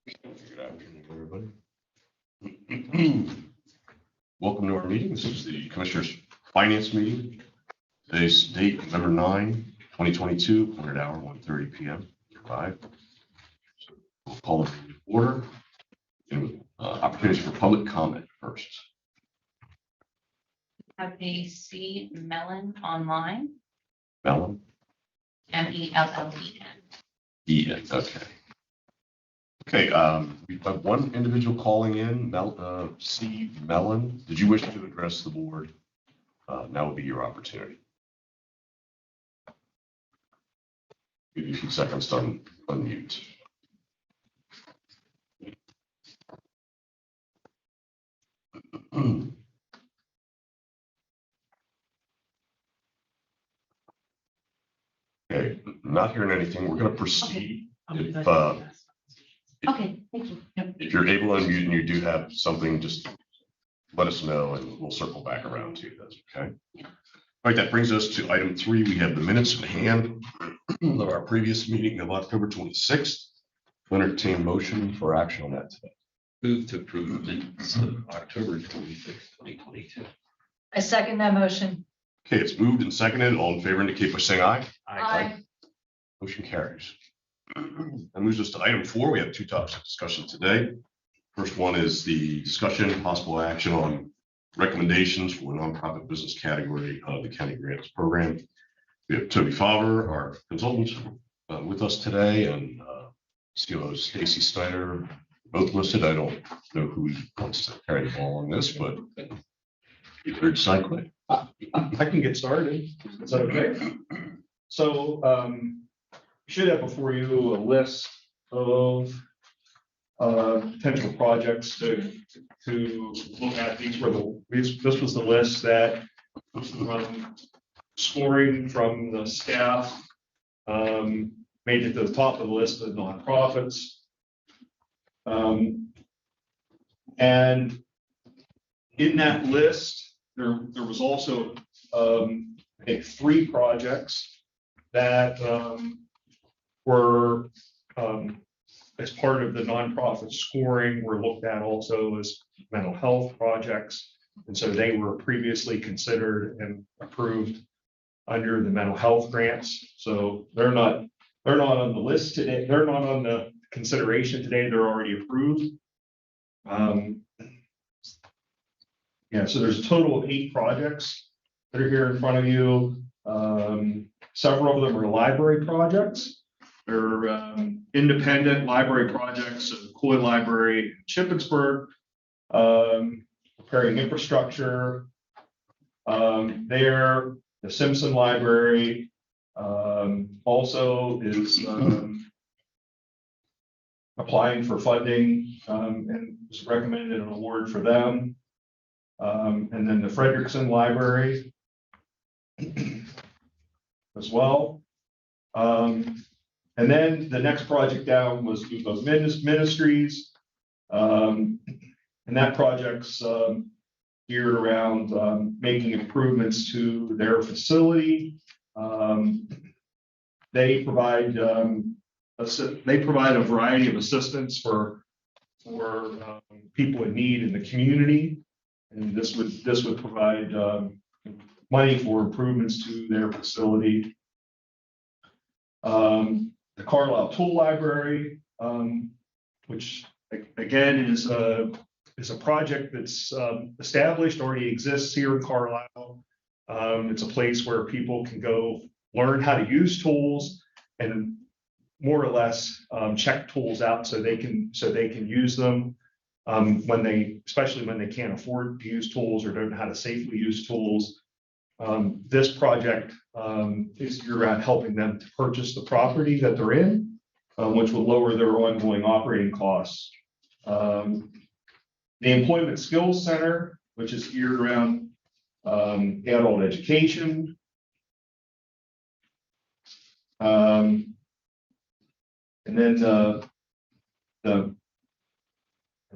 Good afternoon, everybody. Welcome to our meeting. This is the Commissioners Finance meeting. Today's date, November 9, 2022, appointed hour 1:30 p.m. Live. So we'll call the meeting to order. And opportunities for public comment first. Have a C. Mellon online. Mellon? M-E-L-L-E-N. Ian, okay. Okay, we have one individual calling in, C. Mellon. Did you wish to address the board? Now would be your opportunity. Give you a few seconds to unmute. Okay, not hearing anything. We're going to proceed. Okay, thank you. If you're able to unmute and you do have something, just let us know and we'll circle back around to you. That's okay. Yeah. All right, that brings us to item 3. We have the minutes in hand of our previous meeting of October 26th. Entertain motion for action on that today. Move to approve the minutes of October 26, 2022. I second that motion. Okay, it's moved and seconded. All in favor indicate by saying aye. Aye. Motion carries. That moves us to item 4. We have 2 topics of discussion today. First one is the discussion, possible action on recommendations for nonprofit business category of the county grants program. We have Toby Fauver, our consultant, with us today, and COO Stacy Snyder, both listed. I don't know who wants to carry the ball on this, but either decide quick. I can get started. Is that okay? So you should have before you a list of potential projects to look at. This was the list that scoring from the staff made it to the top of the list of nonprofits. And in that list, there was also I think 3 projects that were as part of the nonprofit scoring were looked at also as mental health projects. And so they were previously considered and approved under the mental health grants. So they're not on the list today. They're not on the consideration today. They're already approved. Yeah, so there's a total of 8 projects that are here in front of you. Several of them are library projects. They're independent library projects of Coy Library in Shippensburg, preparing infrastructure. There, the Simpson Library also is applying for funding and was recommended an award for them. And then the Frederickson Library as well. And then the next project down was Depot Ministries. And that project's geared around making improvements to their facility. They provide a variety of assistance for people in need in the community. And this would provide money for improvements to their facility. The Carlisle Tool Library, which again is a project that's established, already exists here in Carlisle. It's a place where people can go learn how to use tools and more or less check tools out so they can use them especially when they can't afford to use tools or don't know how to safely use tools. This project is around helping them to purchase the property that they're in, which will lower their ongoing operating costs. The Employment Skills Center, which is geared around adult education. And then the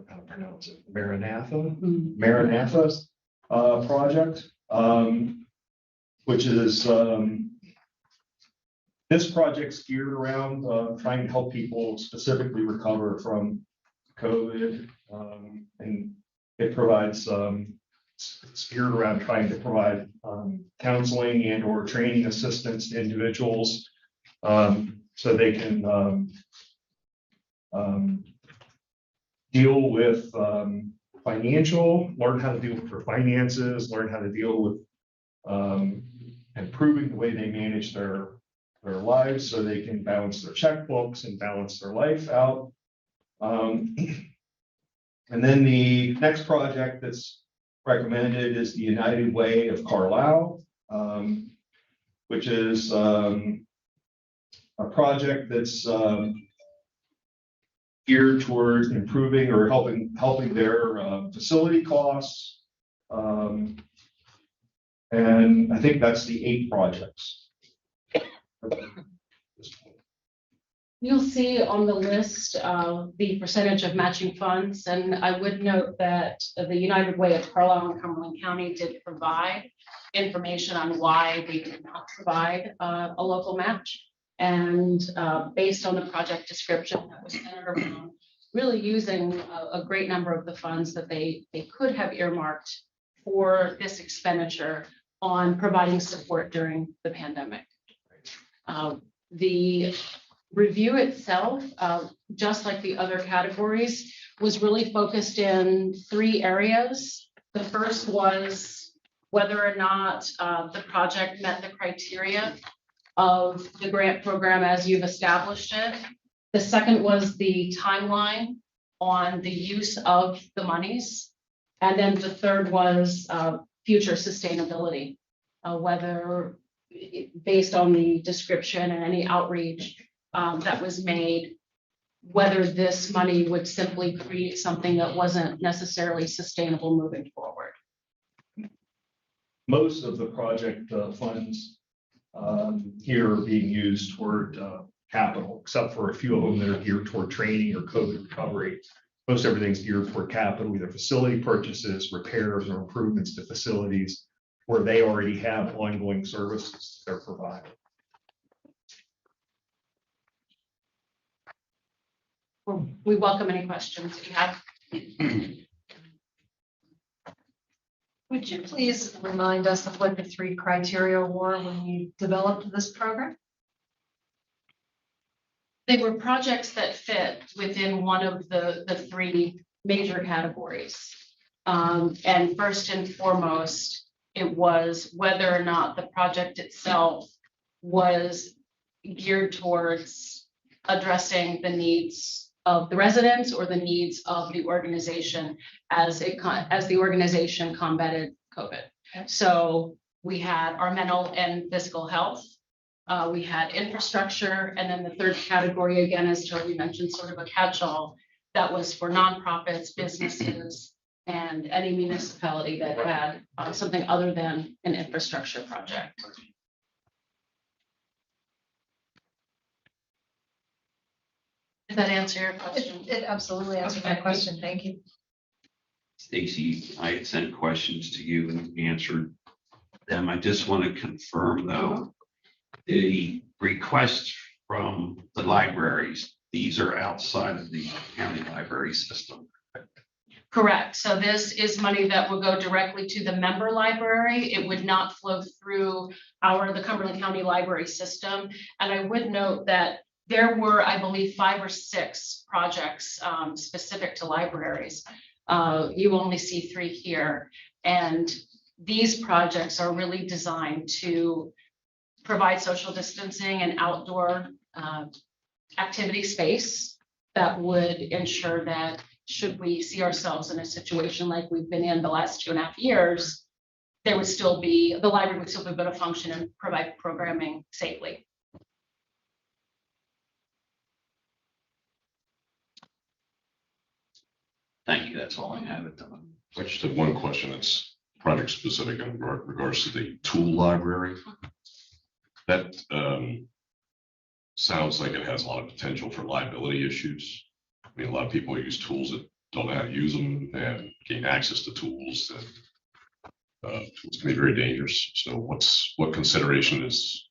how to pronounce it, Maranatha project, which is this project's geared around trying to help people specifically recover from COVID, and it provides, it's geared around trying to provide counseling and or training assistance to individuals, so they can deal with learn how to deal with their finances, learn how to deal with improving the way they manage their lives so they can balance their checkbooks and balance their life out. And then the next project that's recommended is the United Way of Carlisle, which is a project that's geared towards improving or helping their facility costs. And I think that's the 8 projects. You'll see on the list the percentage of matching funds, and I would note that the United Way of Carlisle and Cumberland County did provide information on why they did not provide a local match. And based on the project description that was centered around really using a great number of the funds that they could have earmarked for this expenditure on providing support during the pandemic. The review itself, just like the other categories, was really focused in 3 areas. The first was whether or not the project met the criteria of the grant program as you've established it. The second was the timeline on the use of the monies. And then the third was future sustainability, whether based on the description and any outreach that was made, whether this money would simply create something that wasn't necessarily sustainable moving forward. Most of the project funds here are being used toward capital, except for a few of them that are geared toward training or COVID recovery. Most everything's geared toward capital, either facility purchases, repairs, or improvements to facilities where they already have ongoing services they're providing. We welcome any questions if you have. Would you please remind us of what the 3 criteria were when you developed this program? They were projects that fit within one of the 3 major categories. And first and foremost, it was whether or not the project itself was geared towards addressing the needs of the residents or the needs of the organization as the organization combated COVID. Okay. So we had our mental and physical health. We had infrastructure, and then the third category, again, as Toby mentioned, sort of a catch-all that was for nonprofits, businesses, and any municipality that had something other than an infrastructure project. Did that answer your question? It absolutely answered my Okay. question. Thank you. Stacy, I had sent questions to you and answered them. I just want to confirm though, the requests from the libraries, these are outside of the county library system. Correct. So this is money that will go directly to the member library. It would not flow through the Cumberland County Library system. And I would note that there were, I believe, 5 or 6 projects specific to libraries. You only see 3 here. And these projects are really designed to provide social distancing and outdoor activity space that would ensure that should we see ourselves in a situation like we've been in the last 2.5 years, the library would still be able to function and provide programming safely. Thank you. That's all I have at the moment. I just have one question that's project specific in regards to the tool library. That sounds like it has a lot of potential for liability issues. I mean, a lot of people use tools that don't know how to use them and gain access to tools, and tools can be very dangerous. So what consideration has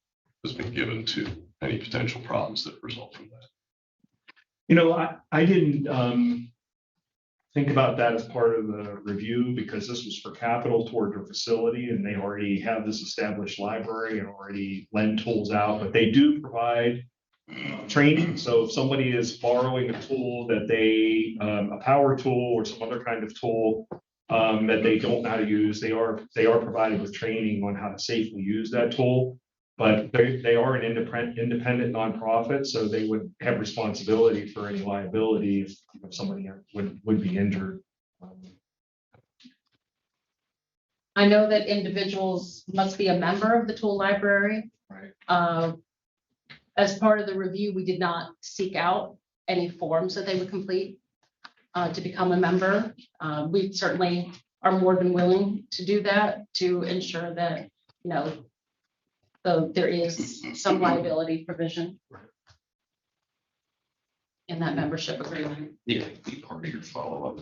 been given to any potential problems that result from that? You know, I didn't think about that as part of the review, because this was for capital toward their facility, and they already have this established library and already lend tools out, but they do provide training. So if somebody is borrowing a tool that they, a power tool or some other kind of tool that they don't know how to use, they are provided with training on how to safely use that tool. But they are an independent nonprofit, so they would have responsibility for any liability if somebody would be injured. I know that individuals must be a member of the tool library. Right. As part of the review, we did not seek out any forms that they would complete to become a member. We certainly are more than willing to do that to ensure that, you know, there is some liability provision in that membership agreement. Yeah, be part of your follow-up.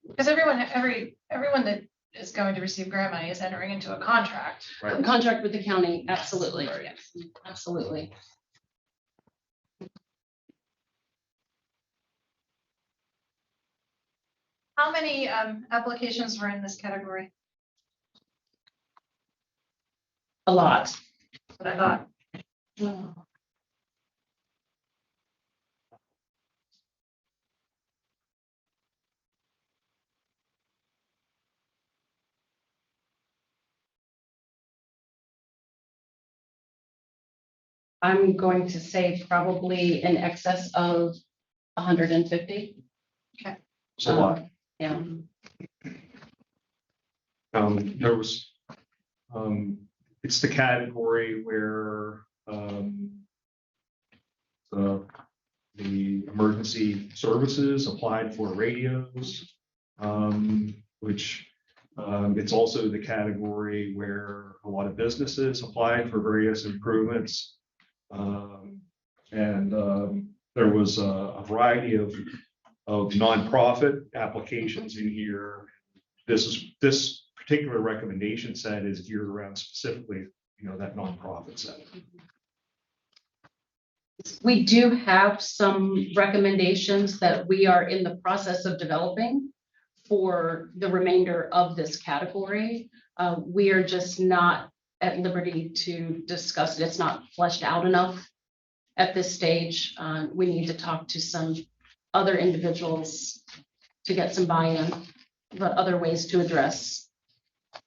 Because everyone that is going to receive grant money is entering into a contract. A contract with the county, absolutely, Right. yes, absolutely. How many applications were in this category? A lot. That's what I thought. I'm going to say probably in excess of 150. It's a lot. Yeah. There was, it's the category where, the emergency services applied for radios, which, it's also the category where a lot of businesses applied for various improvements. There was a variety of nonprofit applications in here. This particular recommendation set is geared around specifically, that nonprofit set. We do have some recommendations that we are in the process of developing for the remainder of this category. We are just not at liberty to discuss it. It's not fleshed out enough at this stage. We need to talk to some other individuals to get some buy-in, but other ways to address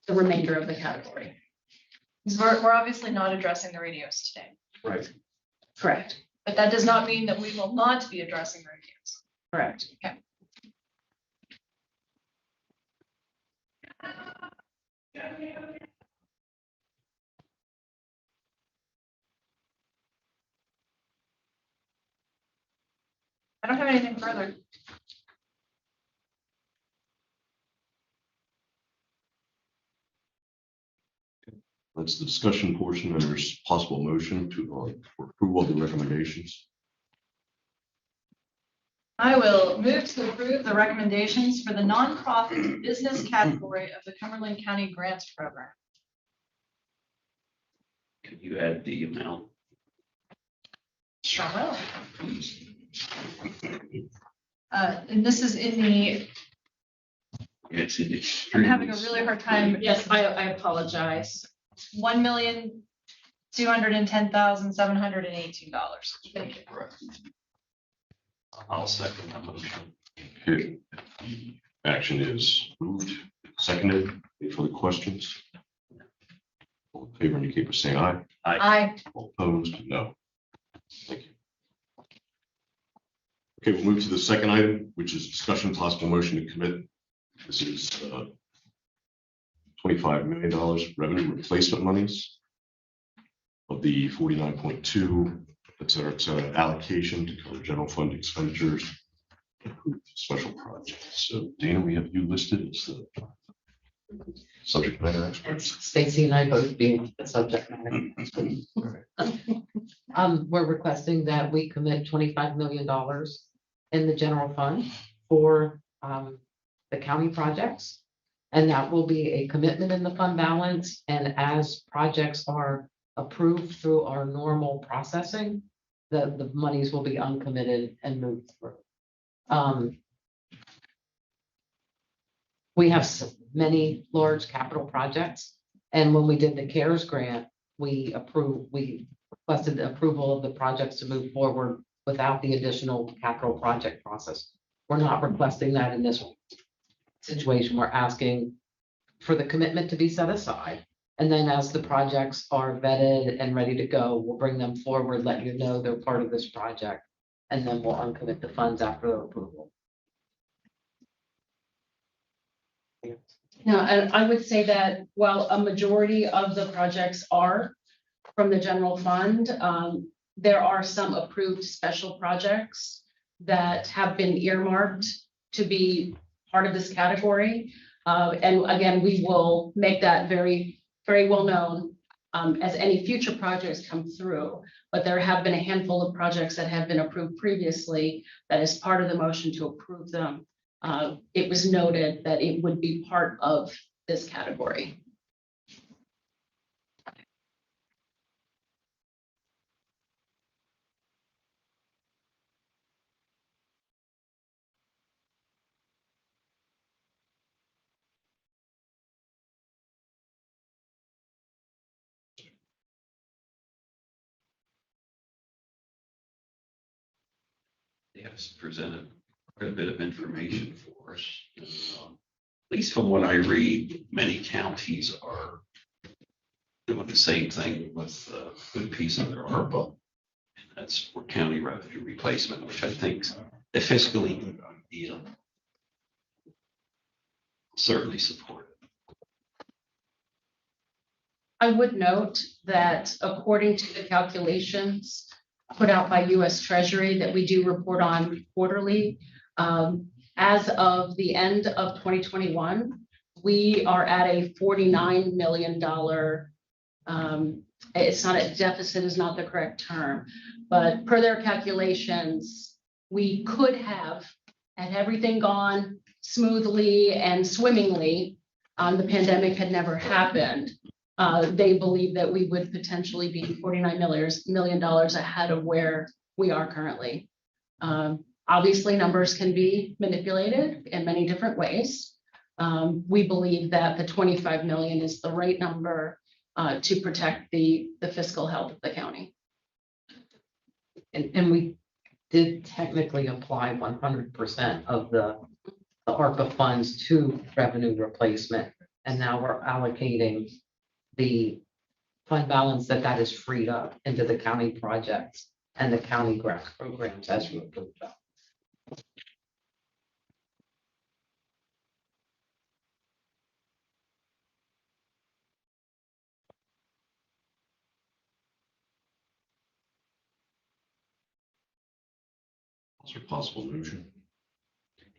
the remainder of the category. We're obviously not addressing the radios today, Right. Correct, but that does not mean that we will not be addressing radios. correct. I don't have anything further. That's the discussion portion, and there's possible motion for approval of the recommendations. I will move to approve the recommendations for the nonprofit business category of the Cumberland County Grants Program. Can you add the amount? Sure will. And this is in the, It's an I'm extremely. having a really hard time. Yes, I apologize. $1,210,718. Thank you. I'll second that motion. Okay. Action is moved, seconded. Any further questions? All in favor indicate by saying aye. Aye. All opposed, no. Thank you. Okay, we'll move to the second item, which is discussion possible motion to commit. This is $25 million revenue replacement monies of the 49.2, et cetera, allocation to cover general fund expenditures, special projects. So Dana, we have you listed as the subject matter expert. Stacy and I both being the subject matter. We're requesting that we commit $25 million in the general fund for the county projects. And that will be a commitment in the fund balance. And as projects are approved through our normal processing, the monies will be uncommitted and moved through. We have many large capital projects, and when we did the CARES grant, we requested the approval of the projects to move forward without the additional capital project process. We're not requesting that in this situation. We're asking for the commitment to be set aside. And then as the projects are vetted and ready to go, we'll bring them forward, let you know they're part of this project, and then we'll uncommit the funds after the approval. No, and I would say that while a majority of the projects are from the general fund, there are some approved special projects that have been earmarked to be part of this category. And again, we will make that very, very well known as any future projects come through. But there have been a handful of projects that have been approved previously that is part of the motion to approve them. It was noted that it would be part of this category. Yes, presented quite a bit of information for us. And, at least from what I read, many counties are doing the same thing with a good piece of their ARPA. And that's for county revenue replacement, which I think is a fiscally good idea. Certainly support it. I would note that according to the calculations put out by US Treasury that we do report on quarterly, as of the end of 2021, we are at a $49 million, it's not a deficit is not the correct term, but per their calculations, we could have, had everything gone smoothly and swimmingly, the pandemic had never happened. They believe that we would potentially be $49 million ahead of where we are currently. Obviously, numbers can be manipulated in many different ways. We believe that the 25 million is the right number to protect the fiscal health of the county. And we did technically apply 100% of the ARPA funds to revenue replacement. And now we're allocating the fund balance that is freed up into the county projects and the county grant programs as we approved them. Is there a possible motion?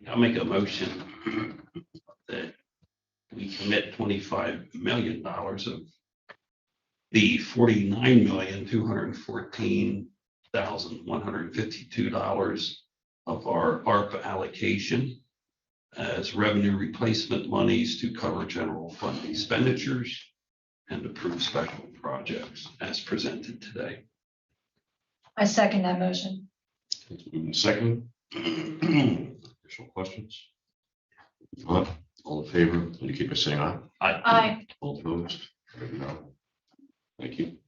I'll make a motion that we commit $25 million of the $49,214,152 of our ARPA allocation as revenue replacement monies to cover general fund expenditures and approve special projects as presented today. I second that motion. Let's move in second. Additional questions? If not, all in favor, indicate by saying aye. Aye. All opposed? No. Thank you.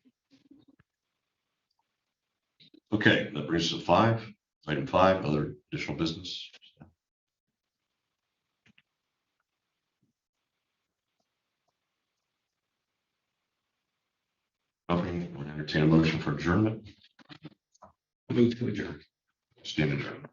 Okay, that brings us to item 5, other additional business. Nothing, we'll entertain a motion for adjournment. Move to adjourn. Stand adjourned.